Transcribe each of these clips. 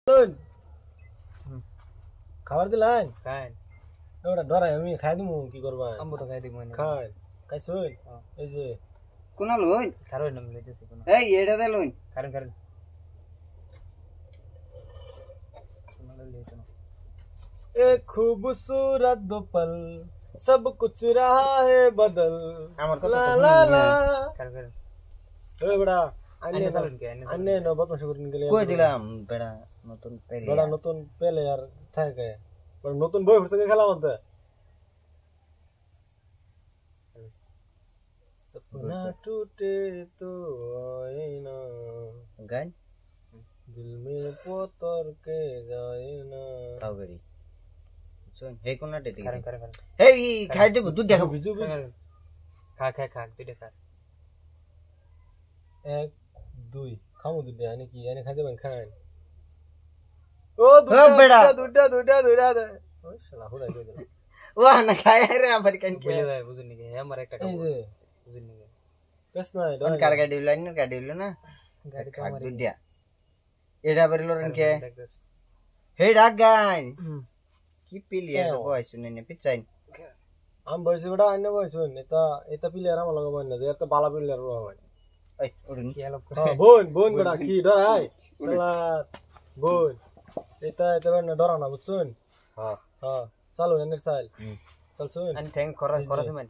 লুন খাবার দিলাই খাই ওটা ডরাই আমি খাই দিমু কি করবা আমবো তো খাই দিব মানে খাই খাইছই এই যে কোনা লইন খারোই নাম লইতেছি কোন এই এটা দে লইন কারণ কারণ কোন লইতে না एक खूबसूरत दो पल सब कुछ रहा है बदल আমার কথা ला তো ला শুনুন ला না কারণ কারণ ए बड़ा আইনে চালুন কে अन्य न बदमाश করিন গেলে কই দিলাম বেড়া নতুন পেরি বড় নতুন পেলে আর থাকে বড় নতুন বই ফুটছে খেলা মধ্যে सपना टूटे तो आए ना গান दिल में पोतर के जाए ना খাও গরি শুন হে কোনাতে দিকে কারণ কারণ এই খাই দেব দুধ দেখাবো बिजू भी খা খা খা দুইটা খা एक दुई खाऊ दुटे यानी कि यानी खाते बन खान ओ बेड़ा। दुटा दुटा दुटा ओ शाला हो रहा है ওয়া না খাই রে আবার কেন কে বলে ভাই বুঝুন নি হে আমার একটা এই খাবো যে বুঝুন নি বেশ না কোন কার গাড়ি লাইন গাড়ি হলো না গাড়ি তো খাক আমার দুধ দিয়া এটা বের লরেন কে দেখতেছ হে ডাক গান কি পিলিয়ার তো বয় শুনে নে পিছাইন আম বয়স বড় আন্য বয়স এটা এটা প্লেয়ার আমার লাগা বন না যে এটা বালা প্লেয়ার রো হয় ওই উড়ুন কি আলাপ করে হ্যাঁ বোন বোন বড় কি ডরাই শালা বোন এটা এটা না ডরা না বুঝছুন হ্যাঁ হ্যাঁ চালু এনে চাল চল শুন আন ঠ্যাং করা করা সময়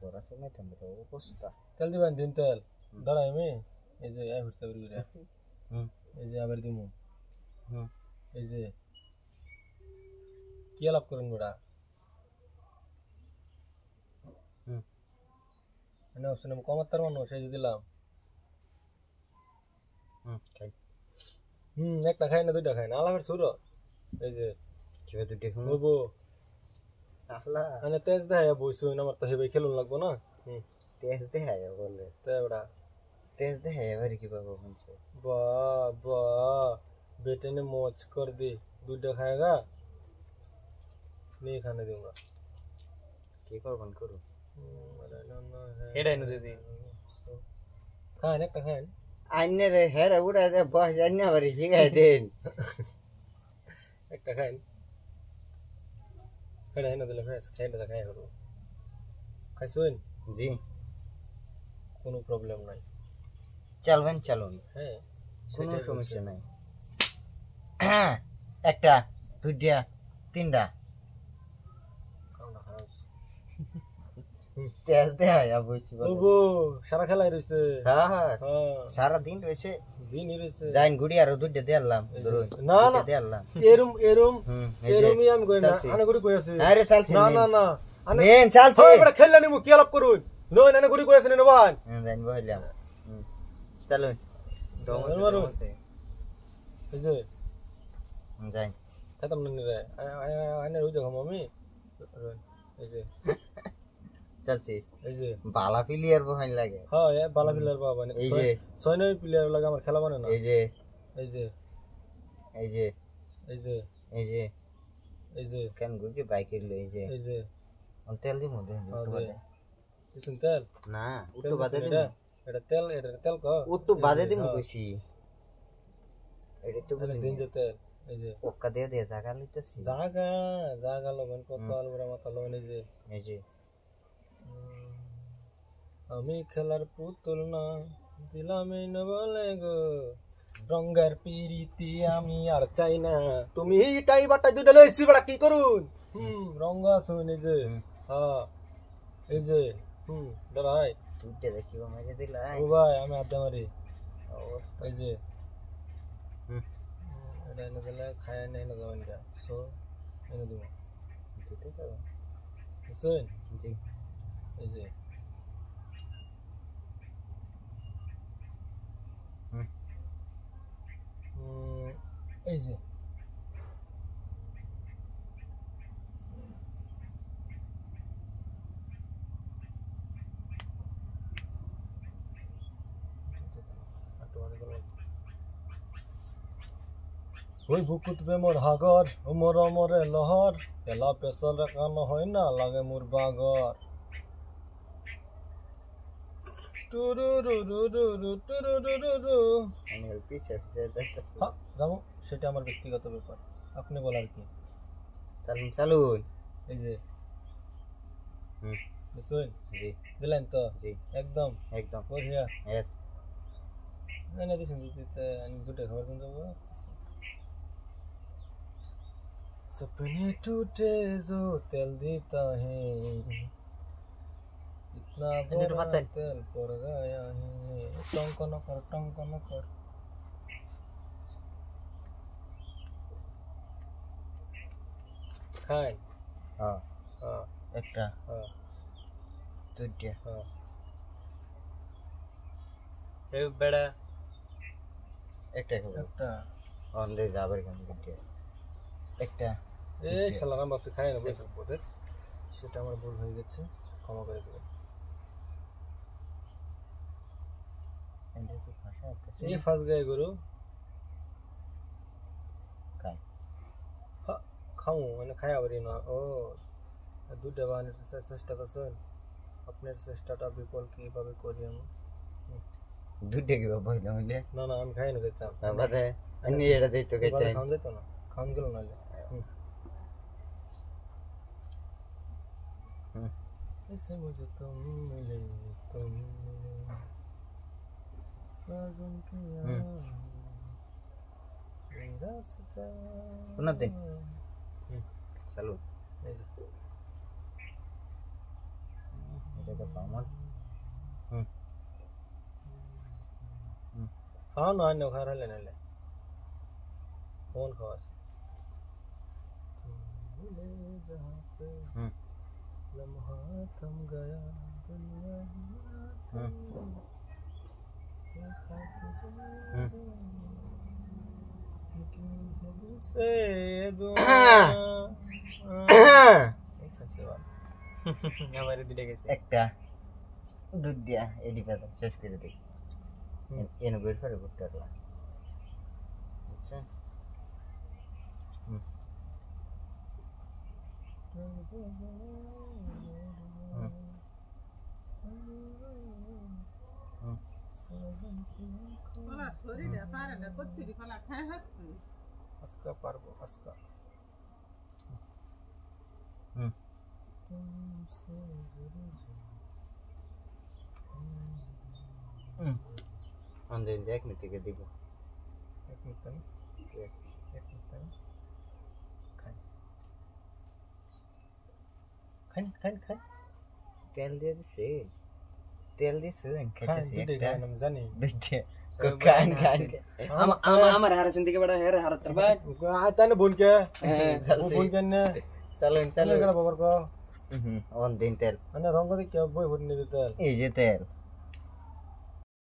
ওরা সময় থামবে তো অবস্থা তেল দিবেন দিন তেল ডরাই আমি এই যে আই হচ্ছে বড় হুম এই যে আবার দিমু হুম এই যে কি আলাপ করেন বড়া হুম মানে অপশন কমাত্তার মানুষ এই যে দিলাম হুম খাই একটা খাই না দুইটা খাই না আলামের সুর এই যে কিবা দুধ দেখুন বলবো আহলা মানে তেজ দেয় বইসুন আমার তো হেবে খেলুন লাগবো না তেজ দে হায় বলে তাই ওটা তেজ দে হায় এবারে কি বাবা বলছে वाह वाह बेटे ने मौज कर दी दूध खाएगा नहीं खाने दूंगा কি করবেন করু হেডাই নু দিদি खाए ना खाए আইনে রে হেরা উড়া দে বস জানি আবার শিখাই দেন एक खाए खाए ना दिले खाए ना खाए करो खाई सुन জি কোনো প্রবলেম নাই চলবেন চলুন হ্যাঁ কোনো সমস্যা নাই একটা দুইটা তিনটা তেজ দে হায় বলছি বলবো সারা খেলাই রইছে হ্যাঁ হ্যাঁ হ্যাঁ সারা দিন রয়েছে দিনই রইছে যাইন গুড়ি আর দুইটা দিয়ে আনলাম ধরুন না না দিয়ে আনলাম এরম এরম এই যে এরমই আমি কই না চালছি। আনে গুড়ি কই আছে আরে চালছে না না না নেন চালছে ওই বড় খেললা নিমু কি আলাপ করুন নই নানে গুড়ি কই আছে নে ভাই যাইন বললাম চলুন দম আছে এই যে যাইন খাতাম না রে আনে রই দেখো মামি এই যে চলছে এই যে বালা প্লেয়ার বহাইন লাগে হ্যাঁ এ বালা প্লেয়ার বাবা মানে এই যে ছয় নয় প্লেয়ার লাগে আমার খেলা মানে না এই যে এই যে এই যে এই যে এই যে এই যে কেন গুড়ি বাইকে লই এই যে এই যে অন তেল দি মধ্যে একটু বাদে দিছুন তেল না তেল একটু বাদে দিছুন দিমু এটা তেল এটা তেল ক একটু বাদে দিমু কইছি এটা তো এটা দিন যে তেল এই যে ওকা দিয়ে দিয়ে জায়গা লইতেছি জাগা জাগা লগন কত আলবরা মাথা লগন এই যে এই যে আমি খেলার পুতুল না দিলামে না বলে গো রঙ্গের পিরিতি আমি আর চাই না তুমি এইটাই বাটাই দুইটা লইছি বড়া কি করুন রঙ্গ আসুন এই যে হ্যাঁ এই যে দাঁড়াই দুধে দেখিব মেরে দিলাই ও ভাই আমি আড্ডা মারি অবস্থা এই যে এটা এনে দিলে খায় না এনে যাবেন গা সো এনে দেবো দিতে পারো বুঝছেন জি এই যে এই যে ওই বুকুত প্রেমর হাগর উমর অমরে লহর এলা পেছল রেখানো হয় না লাগে মোর বাগর টুরু রু রু রু রু টুরু রু রু রু আমি পিছে পিছে যাইতেছি যাবো সেটা আমার ব্যক্তিগত ব্যাপার, আপনি বলার কি? চালুন চালুন। এই যে হুম বুঝছেন, জি দিলেন তো জি একদম একদম বঢ়িয়া। यस এনে দিছেন দিতে আমি দুটো খাবার কিনতে যাবো। सपने टूटे जो तेल देता है, इतना बड़ा तेल पड़ गया है। टंकन कर खाए। हां हाँ একটা हाँ দুইটা हाँ এ বেড়া একটা খাবো একটা অন্ধে যাবার কেন দুইটা একটা এই শালা রাম বাপসে খায় না বলছে ওদের, সেটা আমার ভুল হয়ে গেছে, ক্ষমা করে দেবেন। এন্ডে কি ভাষা আছে ये फंस गए गुरु। কাই खाऊं मैंने खाया बरी ना ओ दूध दबाने से চেষ্টা করছেন, আপনার চেষ্টাটা বিফল কিভাবে করি আমি? দুইটা কি বাবা হইলো হইলে না না আমি খাই না যেতাম, বাবারে আমি এটা দেই তো খাইতে খাওয়া যেত না, খাওয়ান গেল না। ऐसे मुझे तुम मिले फागुन के रास्ता। শোনা দিন চালুন এটা তো ফার্মাল खाओ ना अन्य खा रहा लेने ले कौन खास तुम मिले जहाँ पे लम्हा थम गया दुनिया देखा तुझे से আমারে দিলে গেছে একটা দুইটা এডি পাতা শেষ করে দেই এনে বের করে করতে পারলাম আচ্ছা अस्का पारबो अस्का अंदर एक मिनट के দিব एक मिनट ना एक मिनट ना खान खान खान खान তেল দিয়ে দিছে তেল দিছে খাইতেছি खान একটা हम जाने দুইটা কান কান আমার হারা শুনতে বড় হেরে হারা তোর ভাই आता ना बोल के चलছি। बोल के ने চালুন चलो চালুন बाबर को অন দিন তেল अने रंग दे क्या बोय भरने देता এই যে তেল